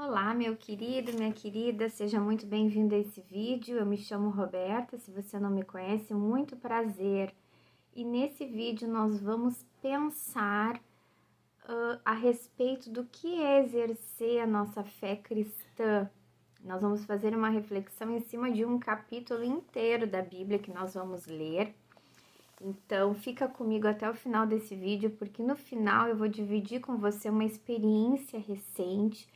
Olá, meu querido, minha querida, seja muito bem-vindo a esse vídeo. Eu me chamo Roberta, se você não me conhece, muito prazer. E nesse vídeo nós vamos pensar a respeito do que é exercer a nossa fé cristã. Nós vamos fazer uma reflexão em cima de um capítulo inteiro da Bíblia que nós vamos ler. Então, fica comigo até o final desse vídeo, porque no final eu vou dividir com você uma experiência recente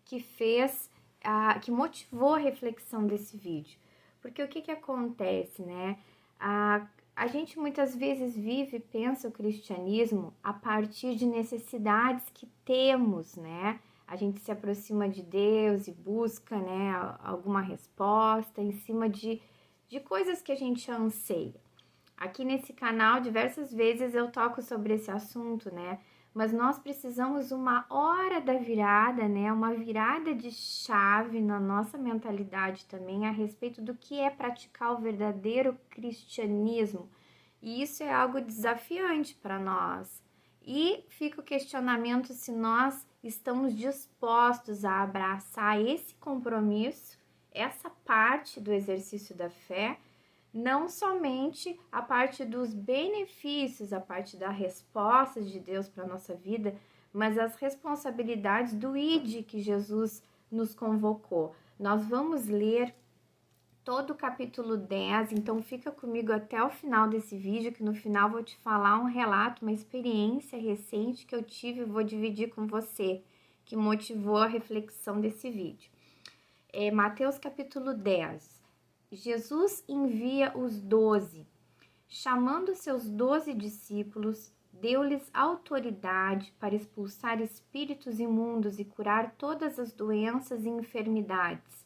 que motivou a reflexão desse vídeo. Porque o que acontece, né? A gente muitas vezes vive e pensa o cristianismo a partir de necessidades que temos, né? A gente se aproxima de Deus e busca, né, alguma resposta em cima de coisas que a gente anseia. Aqui nesse canal, diversas vezes eu toco sobre esse assunto, né? Mas nós precisamos uma hora da virada, né? Uma virada de chave na nossa mentalidade também a respeito do que é praticar o verdadeiro cristianismo. E isso é algo desafiante para nós. E fica o questionamento se nós estamos dispostos a abraçar esse compromisso, essa parte do exercício da fé, não somente a parte dos benefícios, a parte das respostas de Deus para a nossa vida, mas as responsabilidades do ID que Jesus nos convocou. Nós vamos ler todo o capítulo 10, então fica comigo até o final desse vídeo, que no final vou te falar um relato, uma experiência recente que eu tive e vou dividir com você, que motivou a reflexão desse vídeo. Mateus capítulo 10. Jesus envia os 12. Chamando seus 12 discípulos, deu-lhes autoridade para expulsar espíritos imundos e curar todas as doenças e enfermidades.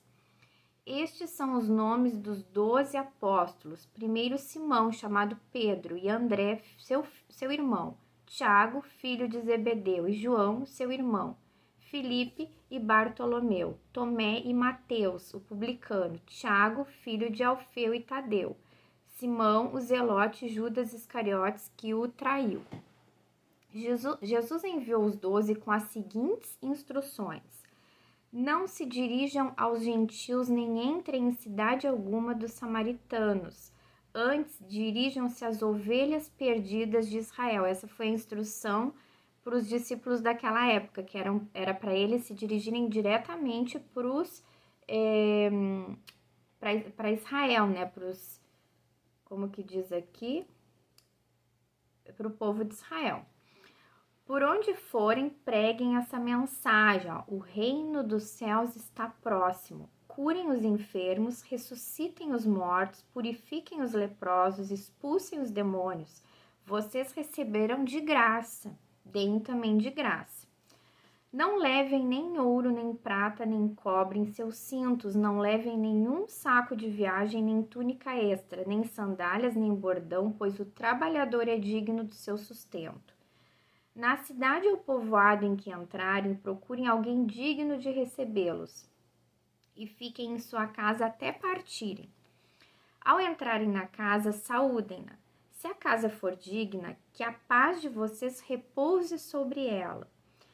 Estes são os nomes dos 12 apóstolos. Primeiro Simão, chamado Pedro, e André, seu irmão, Tiago, filho de Zebedeu, e João, seu irmão, Filipe e Bartolomeu, Tomé e Mateus, o publicano, Tiago, filho de Alfeu e Tadeu, Simão, o zelote, e Judas Iscariotes, que o traiu. Jesus enviou os 12 com as seguintes instruções: não se dirijam aos gentios nem entrem em cidade alguma dos samaritanos. Antes, dirijam-se às ovelhas perdidas de Israel. Essa foi a instrução para os discípulos daquela época, que era para eles se dirigirem diretamente para Israel, né? Como que diz aqui? Para o povo de Israel. Por onde forem, preguem essa mensagem: ó, o reino dos céus está próximo. Curem os enfermos, ressuscitem os mortos, purifiquem os leprosos, expulsem os demônios. Vocês receberão de graça, deem também de graça. Não levem nem ouro, nem prata, nem cobre em seus cintos, não levem nenhum saco de viagem, nem túnica extra, nem sandálias, nem bordão, pois o trabalhador é digno do seu sustento. Na cidade ou povoado em que entrarem, procurem alguém digno de recebê-los e fiquem em sua casa até partirem. Ao entrarem na casa, saúdem-na. Se a casa for digna, que a paz de vocês repouse sobre ela.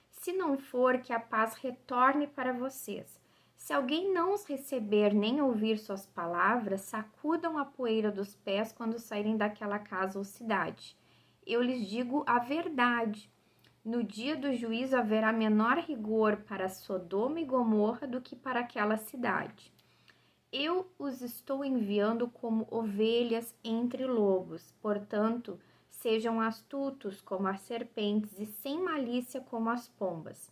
Se não for, que a paz retorne para vocês. Se alguém não os receber nem ouvir suas palavras, sacudam a poeira dos pés quando saírem daquela casa ou cidade. Eu lhes digo a verdade. No dia do juízo haverá menor rigor para Sodoma e Gomorra do que para aquela cidade. Eu os estou enviando como ovelhas entre lobos, portanto, sejam astutos como as serpentes e sem malícia como as pombas.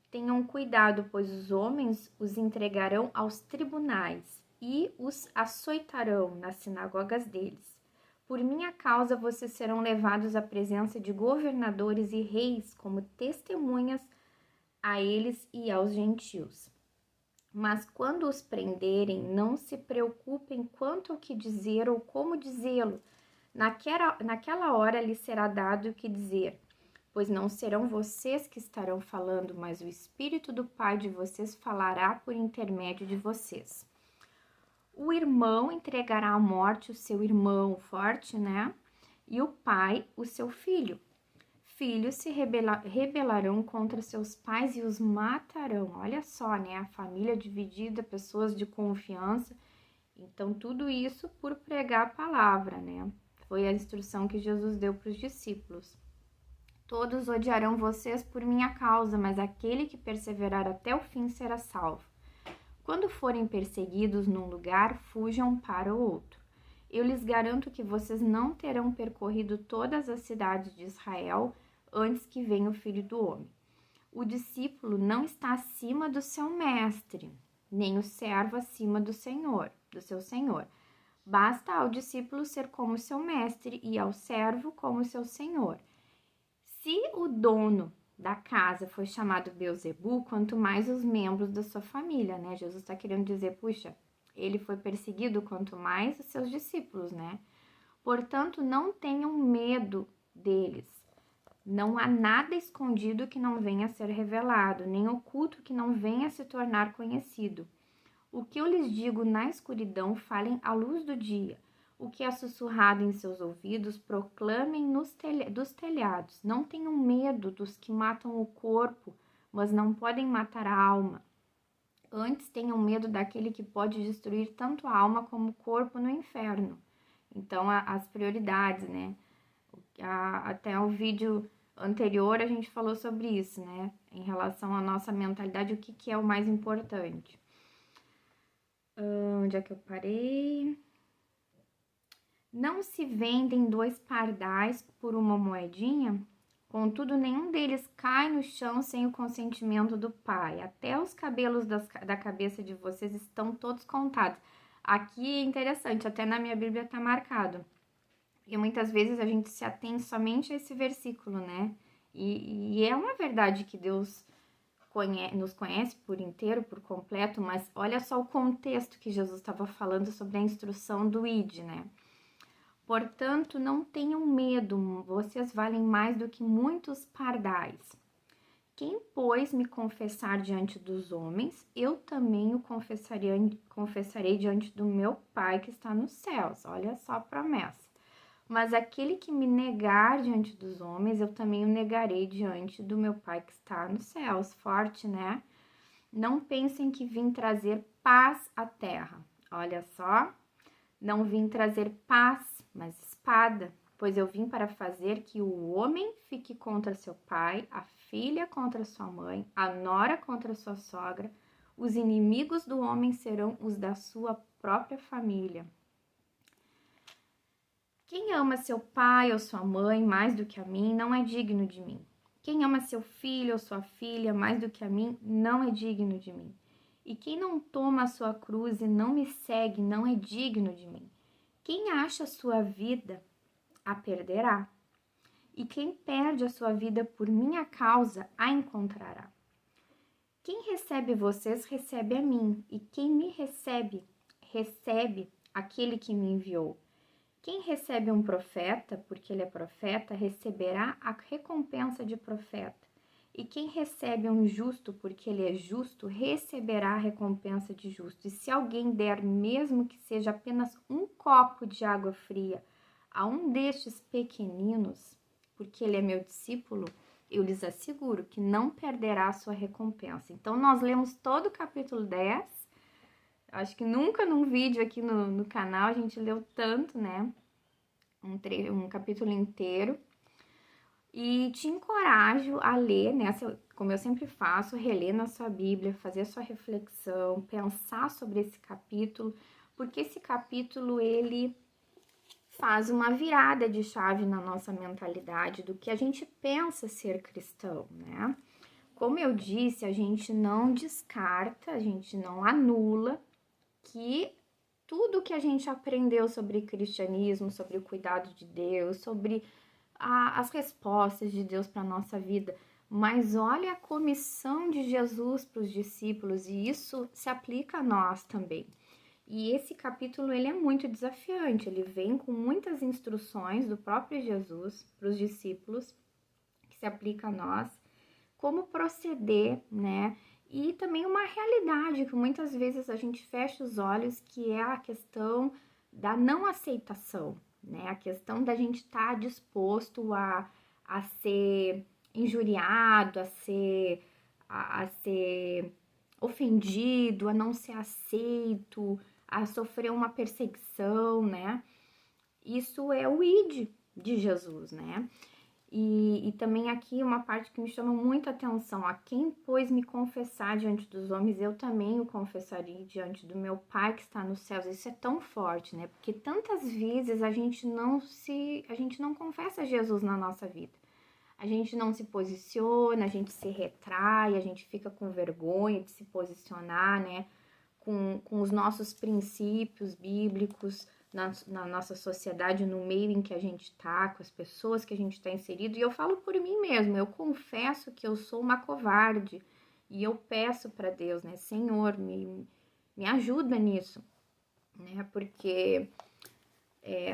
Tenham cuidado, pois os homens os entregarão aos tribunais e os açoitarão nas sinagogas deles. Por minha causa, vocês serão levados à presença de governadores e reis como testemunhas a eles e aos gentios. Mas quando os prenderem, não se preocupem quanto ao que dizer ou como dizê-lo. Naquela hora lhes será dado o que dizer, pois não serão vocês que estarão falando, mas o Espírito do Pai de vocês falará por intermédio de vocês. O irmão entregará à morte o seu irmão, forte, né? E o pai, o seu filho. filhos se rebelarão contra seus pais e os matarão. Olha só, né? A família dividida, pessoas de confiança. Então, tudo isso por pregar a palavra, né? Foi a instrução que Jesus deu para os discípulos. Todos odiarão vocês por minha causa, mas aquele que perseverar até o fim será salvo. Quando forem perseguidos num lugar, fujam para o outro. Eu lhes garanto que vocês não terão percorrido todas as cidades de Israel antes que venha o Filho do Homem. O discípulo não está acima do seu mestre, nem o servo acima do seu senhor. Basta ao discípulo ser como seu mestre e ao servo como seu senhor. Se o dono da casa foi chamado Beelzebu, quanto mais os membros da sua família, né? Jesus está querendo dizer, puxa, ele foi perseguido, quanto mais os seus discípulos, né? Portanto, não tenham medo deles. Não há nada escondido que não venha a ser revelado, nem oculto que não venha a se tornar conhecido. O que eu lhes digo na escuridão, falem à luz do dia. O que é sussurrado em seus ouvidos, proclamem dos telhados. Não tenham medo dos que matam o corpo, mas não podem matar a alma. Antes tenham medo daquele que pode destruir tanto a alma como o corpo no inferno. Então, as prioridades, né? Até o vídeo anterior a gente falou sobre isso, né? Em relação à nossa mentalidade, o que é o mais importante. Onde é que eu parei? Não se vendem 2 pardais por uma moedinha? Contudo, nenhum deles cai no chão sem o consentimento do pai. Até os cabelos da cabeça de vocês estão todos contados. Aqui é interessante, até na minha Bíblia está marcado. E muitas vezes a gente se atém somente a esse versículo, né? E é uma verdade que Deus nos conhece por inteiro, por completo, mas olha só o contexto que Jesus estava falando sobre a instrução do ID, né? Portanto, não tenham medo, vocês valem mais do que muitos pardais. Quem, pois, me confessar diante dos homens, eu também o confessarei diante do meu Pai que está nos céus. Olha só a promessa. Mas aquele que me negar diante dos homens, eu também o negarei diante do meu Pai que está nos céus. Forte, né? Não pensem que vim trazer paz à terra. Olha só. Não vim trazer paz, mas espada, pois eu vim para fazer que o homem fique contra seu pai, a filha contra sua mãe, a nora contra sua sogra. Os inimigos do homem serão os da sua própria família. Quem ama seu pai ou sua mãe mais do que a mim, não é digno de mim. Quem ama seu filho ou sua filha mais do que a mim, não é digno de mim. E quem não toma a sua cruz e não me segue, não é digno de mim. Quem acha a sua vida, a perderá. E quem perde a sua vida por minha causa, a encontrará. Quem recebe vocês, recebe a mim. E quem me recebe, recebe aquele que me enviou. Quem recebe um profeta, porque ele é profeta, receberá a recompensa de profeta. E quem recebe um justo, porque ele é justo, receberá a recompensa de justo. E se alguém der, mesmo que seja apenas um copo de água fria, a um destes pequeninos, porque ele é meu discípulo, eu lhes asseguro que não perderá a sua recompensa. Então, nós lemos todo o capítulo 10. Acho que nunca num vídeo aqui no canal a gente leu tanto, né? Um capítulo inteiro. E te encorajo a ler, né? Como eu sempre faço, reler na sua Bíblia, fazer a sua reflexão, pensar sobre esse capítulo, porque esse capítulo, ele faz uma virada de chave na nossa mentalidade do que a gente pensa ser cristão, né? Como eu disse, a gente não descarta, a gente não anula que tudo que a gente aprendeu sobre cristianismo, sobre o cuidado de Deus, sobre as respostas de Deus para a nossa vida, mas olha a comissão de Jesus para os discípulos, e isso se aplica a nós também. E esse capítulo, ele é muito desafiante, ele vem com muitas instruções do próprio Jesus para os discípulos, que se aplica a nós, como proceder, né? E também uma realidade que muitas vezes a gente fecha os olhos, que é a questão da não aceitação, né? A questão da gente estar disposto a a ser injuriado, a ser ofendido, a não ser aceito, a sofrer uma perseguição, né? Isso é o id de Jesus, né? E também aqui uma parte que me chama muita atenção: a quem, pois, me confessar diante dos homens, eu também o confessarei diante do meu Pai que está nos céus. Isso é tão forte, né? Porque tantas vezes a gente não confessa Jesus na nossa vida. A gente não se posiciona, a gente se retrai, a gente fica com vergonha de se posicionar, né? Com os nossos princípios bíblicos na nossa sociedade, no meio em que a gente está, com as pessoas que a gente está inserido. E eu falo por mim mesmo, eu confesso que eu sou uma covarde e eu peço para Deus, né? Senhor, me ajuda nisso, né? Porque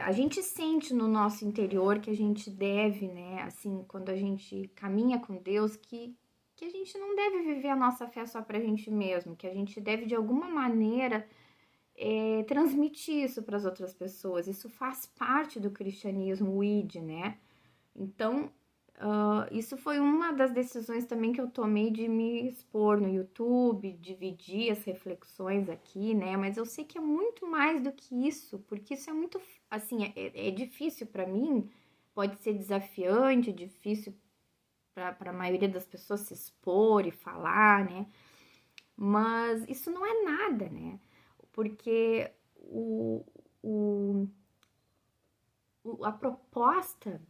a gente sente no nosso interior que a gente deve, né? Assim, quando a gente caminha com Deus, que a gente não deve viver a nossa fé só pra gente mesmo, que a gente deve, de alguma maneira, transmitir isso para as outras pessoas. Isso faz parte do cristianismo, o id, né? Então, isso foi uma das decisões também que eu tomei de me expor no YouTube, dividir as reflexões aqui, né? Mas eu sei que é muito mais do que isso, porque isso é muito, assim, é difícil para mim, pode ser desafiante, difícil para a maioria das pessoas se expor e falar, né? Mas isso não é nada, né? Porque a proposta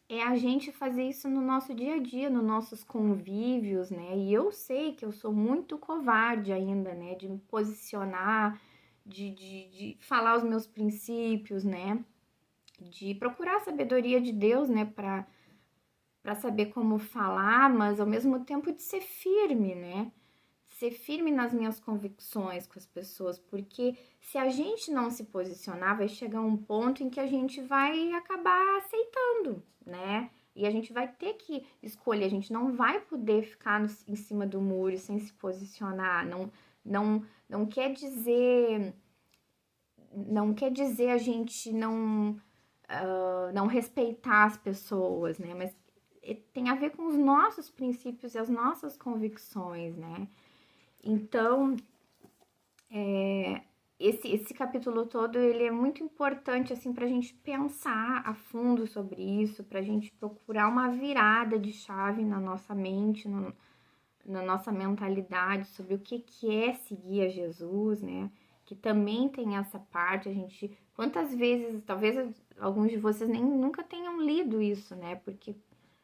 é a gente fazer isso no nosso dia a dia, nos nossos convívios, né? E eu sei que eu sou muito covarde ainda, né? De me posicionar, de falar os meus princípios, né? De procurar a sabedoria de Deus, né? Para saber como falar, mas ao mesmo tempo de ser firme, né? Ser firme nas minhas convicções com as pessoas, porque se a gente não se posicionar, vai chegar um ponto em que a gente vai acabar aceitando, né? E a gente vai ter que escolher, a gente não vai poder ficar em cima do muro sem se posicionar. Não quer dizer, a gente não respeitar as pessoas, né? Mas tem a ver com os nossos princípios e as nossas convicções, né? Então, esse capítulo todo, ele é muito importante, assim, para a gente pensar a fundo sobre isso, para a gente procurar uma virada de chave na nossa mente, na nossa mentalidade sobre o que é seguir a Jesus, né? Que também tem essa parte, quantas vezes, talvez alguns de vocês nunca tenham lido isso, né? Porque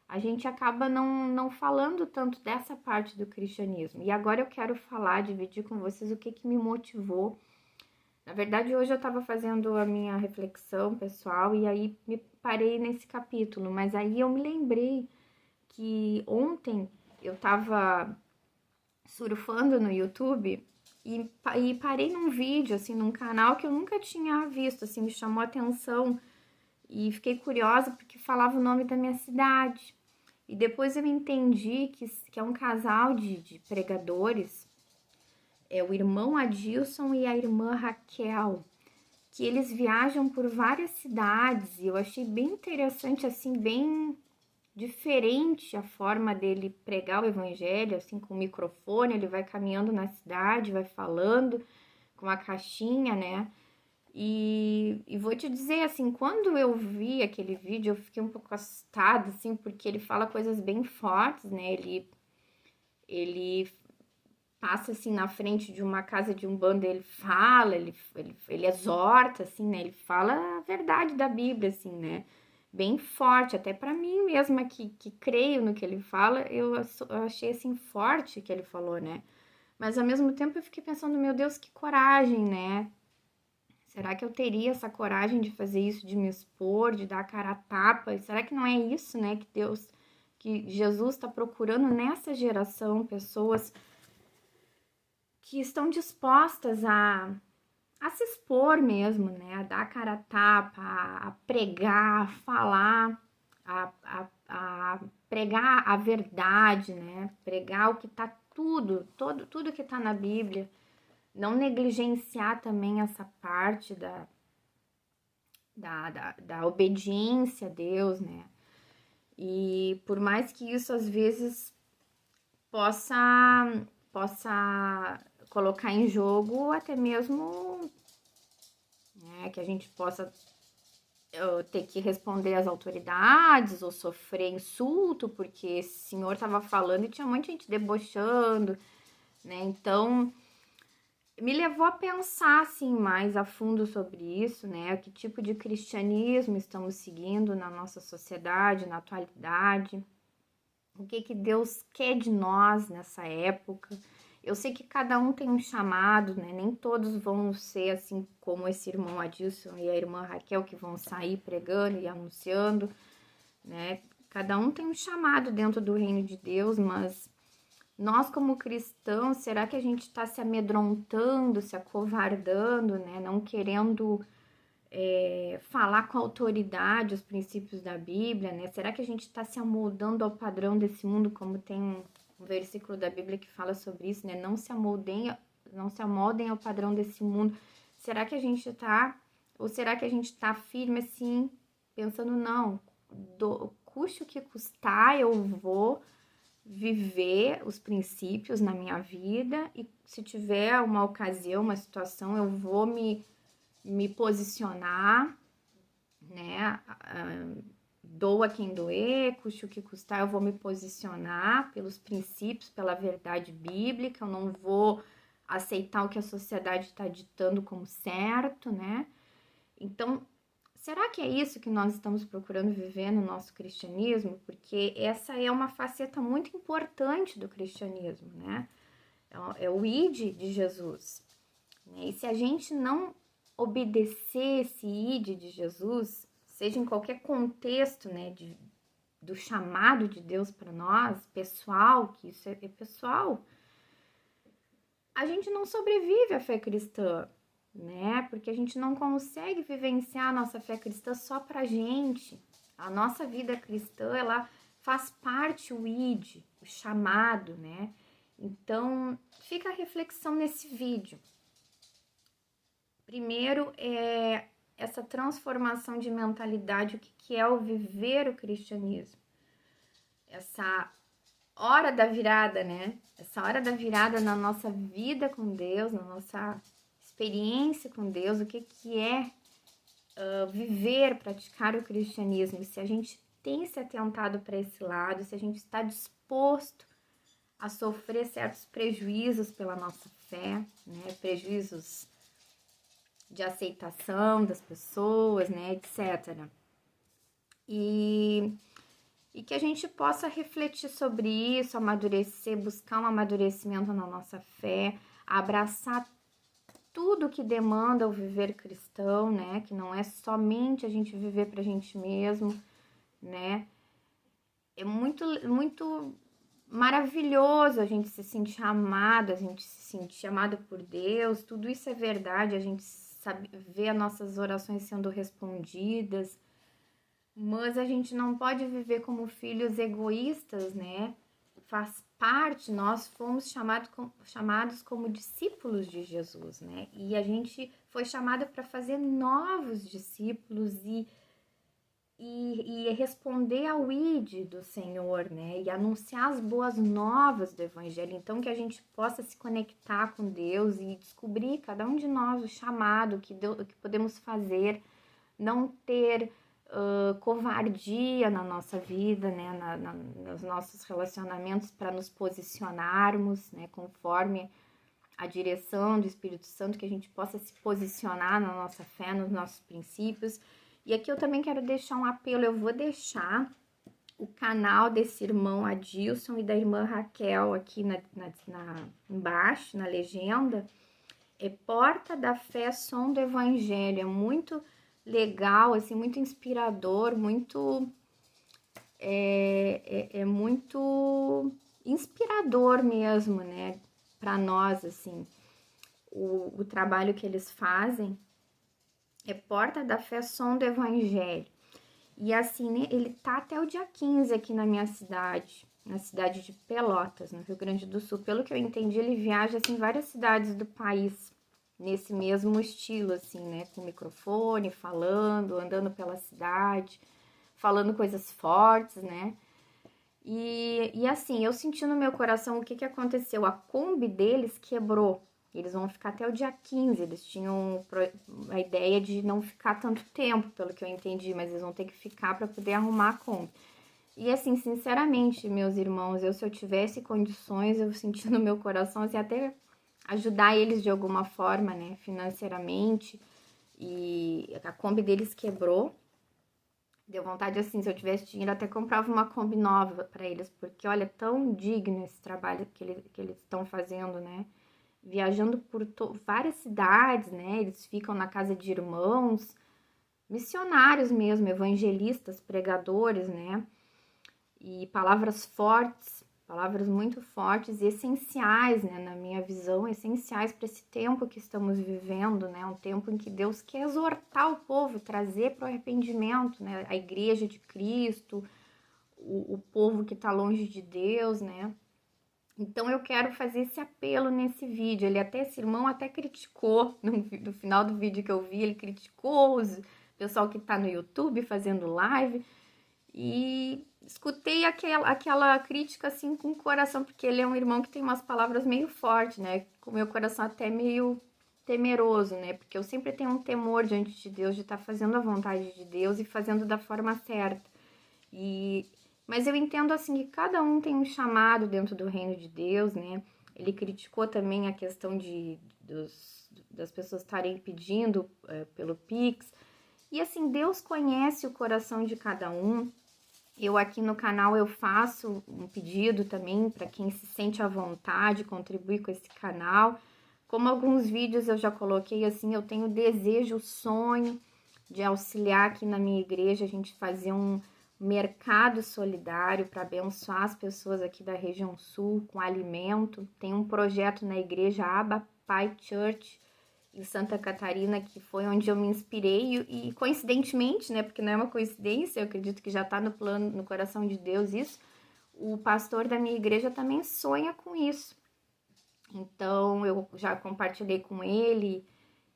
a gente acaba não falando tanto dessa parte do cristianismo. E agora eu quero dividir com vocês o que me motivou. Na verdade, hoje eu estava fazendo a minha reflexão pessoal e aí me parei nesse capítulo. Mas aí eu me lembrei que ontem eu estava surfando no YouTube e parei num vídeo, assim, num canal que eu nunca tinha visto, assim, me chamou a atenção. E fiquei curiosa porque falava o nome da minha cidade. E depois eu entendi que é um casal de pregadores, é o irmão Adilson e a irmã Raquel, que eles viajam por várias cidades e eu achei bem interessante, assim, bem diferente a forma dele pregar o evangelho, assim, com o microfone, ele vai caminhando na cidade, vai falando com uma caixinha, né? E vou te dizer, assim, quando eu vi aquele vídeo, eu fiquei um pouco assustada, assim, porque ele fala coisas bem fortes, né? Ele passa, assim, na frente de uma casa de umbanda, ele fala, ele exorta, assim, né? Ele fala a verdade da Bíblia, assim, né? Bem forte, até para mim mesma que creio no que ele fala, eu achei, assim, forte o que ele falou, né? Mas, ao mesmo tempo, eu fiquei pensando, meu Deus, que coragem, né? Será que eu teria essa coragem de fazer isso, de me expor, de dar a cara a tapa? Será que não é isso, né, que Jesus está procurando nessa geração, pessoas que estão dispostas a se expor mesmo, né, a dar a cara a tapa, a pregar, a falar, a pregar a verdade, né, pregar o que tá tudo que tá na Bíblia. Não negligenciar também essa parte da obediência a Deus, né? E por mais que isso às vezes possa colocar em jogo até mesmo, né, que a gente possa ter que responder às autoridades ou sofrer insulto, porque esse senhor estava falando e tinha muita gente debochando, né? Então, me levou a pensar assim mais a fundo sobre isso, né? Que tipo de cristianismo estamos seguindo na nossa sociedade, na atualidade? O que que Deus quer de nós nessa época? Eu sei que cada um tem um chamado, né? Nem todos vão ser assim como esse irmão Adilson e a irmã Raquel que vão sair pregando e anunciando, né? Cada um tem um chamado dentro do reino de Deus, mas nós como cristãos, será que a gente está se amedrontando, se acovardando, né? Não querendo falar com autoridade os princípios da Bíblia, né? Será que a gente está se amoldando ao padrão desse mundo, como tem um versículo da Bíblia que fala sobre isso, né? Não se amoldem ao padrão desse mundo. Será que a gente está, ou será que a gente está firme assim, pensando, não, custe o que custar, eu vou viver os princípios na minha vida e se tiver uma ocasião, uma situação, eu vou me posicionar, né? Doa quem doer, custe o que custar, eu vou me posicionar pelos princípios, pela verdade bíblica, eu não vou aceitar o que a sociedade está ditando como certo, né? Então, será que é isso que nós estamos procurando viver no nosso cristianismo? Porque essa é uma faceta muito importante do cristianismo, né? É o id de Jesus. E se a gente não obedecer esse id de Jesus, seja em qualquer contexto, né, do chamado de Deus para nós, pessoal, que isso é pessoal, a gente não sobrevive à fé cristã, né? Porque a gente não consegue vivenciar a nossa fé cristã só pra gente. A nossa vida cristã, ela faz parte o id, o chamado, né? Então, fica a reflexão nesse vídeo. Primeiro é essa transformação de mentalidade, o que é o viver o cristianismo. Essa hora da virada, né? Essa hora da virada na nossa vida com Deus, na nossa experiência com Deus, o que é viver, praticar o cristianismo. Se a gente tem se atentado para esse lado, se a gente está disposto a sofrer certos prejuízos pela nossa fé, né? Prejuízos de aceitação das pessoas, né, etc. E que a gente possa refletir sobre isso, amadurecer, buscar um amadurecimento na nossa fé, abraçar tudo que demanda o viver cristão, né, que não é somente a gente viver pra gente mesmo, né. É muito maravilhoso a gente se sentir amado, a gente se sentir amado por Deus, tudo isso é verdade, a gente sabe ver as nossas orações sendo respondidas, mas a gente não pode viver como filhos egoístas, né? Faz parte, nós fomos chamados como discípulos de Jesus, né? E a gente foi chamado para fazer novos discípulos e responder ao id do Senhor, né? E anunciar as boas novas do Evangelho. Então, que a gente possa se conectar com Deus e descobrir, cada um de nós, o chamado que podemos fazer, não ter covardia na nossa vida, né? Nos nossos relacionamentos, para nos posicionarmos, né? Conforme a direção do Espírito Santo, que a gente possa se posicionar na nossa fé, nos nossos princípios. E aqui eu também quero deixar um apelo, eu vou deixar o canal desse irmão Adilson e da irmã Raquel aqui embaixo, na legenda. É Porta da Fé, Som do Evangelho, é muito legal, assim, muito inspirador, muito muito inspirador mesmo, né, para nós, assim, o trabalho que eles fazem. É Porta da Fé, Som do Evangelho. E assim, né, ele tá até o dia 15 aqui na minha cidade, na cidade de Pelotas, no Rio Grande do Sul. Pelo que eu entendi, ele viaja assim, em várias cidades do país, nesse mesmo estilo, assim, né, com microfone, falando, andando pela cidade, falando coisas fortes, né? E assim, eu senti no meu coração o que que aconteceu. A Kombi deles quebrou. Eles vão ficar até o dia 15. Eles tinham a ideia de não ficar tanto tempo, pelo que eu entendi, mas eles vão ter que ficar para poder arrumar a Kombi. E assim, sinceramente, meus irmãos, se eu tivesse condições, eu senti no meu coração assim, até ajudar eles de alguma forma, né, financeiramente. E a Kombi deles quebrou. Deu vontade, assim, se eu tivesse dinheiro, até comprava uma Kombi nova para eles, porque olha, tão digno esse trabalho que eles estão fazendo, né? Viajando por várias cidades, né? Eles ficam na casa de irmãos, missionários mesmo, evangelistas, pregadores, né? E palavras muito fortes e essenciais, né, na minha visão, essenciais para esse tempo que estamos vivendo, né, um tempo em que Deus quer exortar o povo, trazer para o arrependimento, né, a igreja de Cristo, o povo que está longe de Deus, né. Então eu quero fazer esse apelo nesse vídeo. Esse irmão até criticou, no final do vídeo que eu vi, ele criticou o pessoal que está no YouTube fazendo live, e escutei aquela crítica assim com o coração, porque ele é um irmão que tem umas palavras meio fortes, né? Com o meu coração até meio temeroso, né? Porque eu sempre tenho um temor diante de Deus, de estar fazendo a vontade de Deus e fazendo da forma certa. Mas eu entendo assim que cada um tem um chamado dentro do reino de Deus, né? Ele criticou também a questão das pessoas estarem pedindo pelo Pix. E assim, Deus conhece o coração de cada um. Eu aqui no canal eu faço um pedido também para quem se sente à vontade, contribuir com esse canal. Como alguns vídeos eu já coloquei assim, eu tenho desejo, sonho de auxiliar aqui na minha igreja, a gente fazer um mercado solidário para abençoar as pessoas aqui da região sul com alimento. Tem um projeto na igreja Abba Pai Church em Santa Catarina, que foi onde eu me inspirei e coincidentemente, né, porque não é uma coincidência, eu acredito que já está no plano, no coração de Deus isso, o pastor da minha igreja também sonha com isso. Então, eu já compartilhei com ele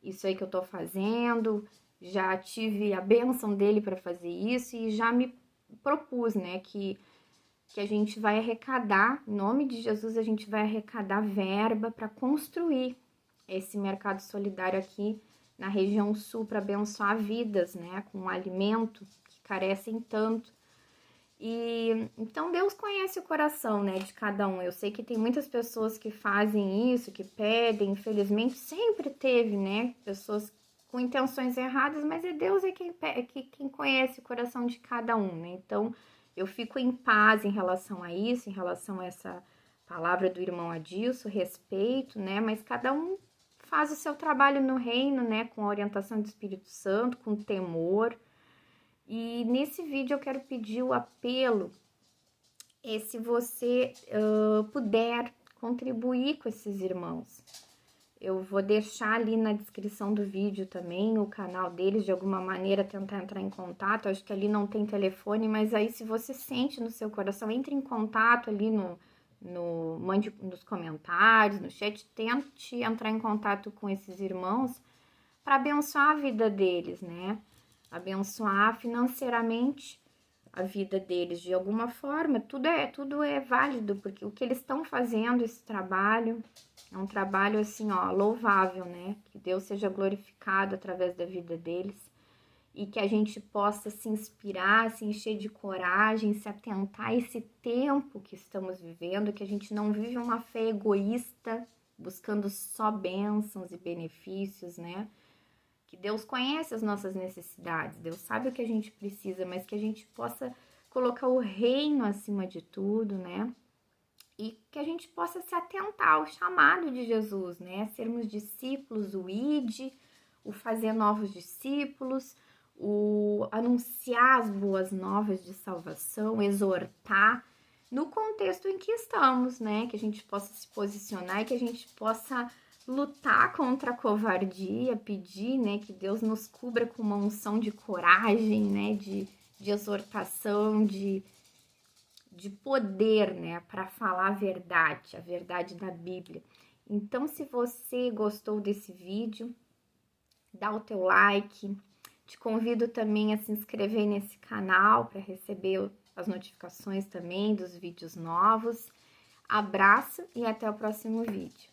isso aí que eu tô fazendo, já tive a bênção dele para fazer isso e já me propus, né, que a gente vai arrecadar, em nome de Jesus, a gente vai arrecadar verba para construir esse mercado solidário aqui na região sul para abençoar vidas, né, com alimento que carecem tanto. E então Deus conhece o coração, né, de cada um. Eu sei que tem muitas pessoas que fazem isso, que pedem, infelizmente sempre teve, né, pessoas com intenções erradas, mas é Deus quem conhece o coração de cada um, né? Então eu fico em paz em relação a isso, em relação a essa palavra do irmão Adilson, respeito, né? Mas cada um faz o seu trabalho no reino, né? Com a orientação do Espírito Santo, com temor. E nesse vídeo eu quero pedir o apelo, se você puder contribuir com esses irmãos. Eu vou deixar ali na descrição do vídeo também o canal deles, de alguma maneira tentar entrar em contato. Acho que ali não tem telefone, mas aí se você sente no seu coração, entre em contato ali mande nos comentários, no chat, tente entrar em contato com esses irmãos para abençoar a vida deles, né? Abençoar financeiramente a vida deles de alguma forma. Tudo é válido, porque o que eles estão fazendo, esse trabalho, é um trabalho assim, ó, louvável, né? Que Deus seja glorificado através da vida deles e que a gente possa se inspirar, se encher de coragem, se atentar a esse tempo que estamos vivendo, que a gente não vive uma fé egoísta, buscando só bênçãos e benefícios, né? Que Deus conhece as nossas necessidades, Deus sabe o que a gente precisa, mas que a gente possa colocar o reino acima de tudo, né? E que a gente possa se atentar ao chamado de Jesus, né? Sermos discípulos, o ide, o fazer novos discípulos, o anunciar as boas novas de salvação, exortar no contexto em que estamos, né? Que a gente possa se posicionar e que a gente possa lutar contra a covardia, pedir, né, que Deus nos cubra com uma unção de coragem, né, de exortação, de poder, né, para falar a verdade da Bíblia. Então, se você gostou desse vídeo, dá o teu like, Te convido também a se inscrever nesse canal para receber as notificações também dos vídeos novos. Abraço e até o próximo vídeo.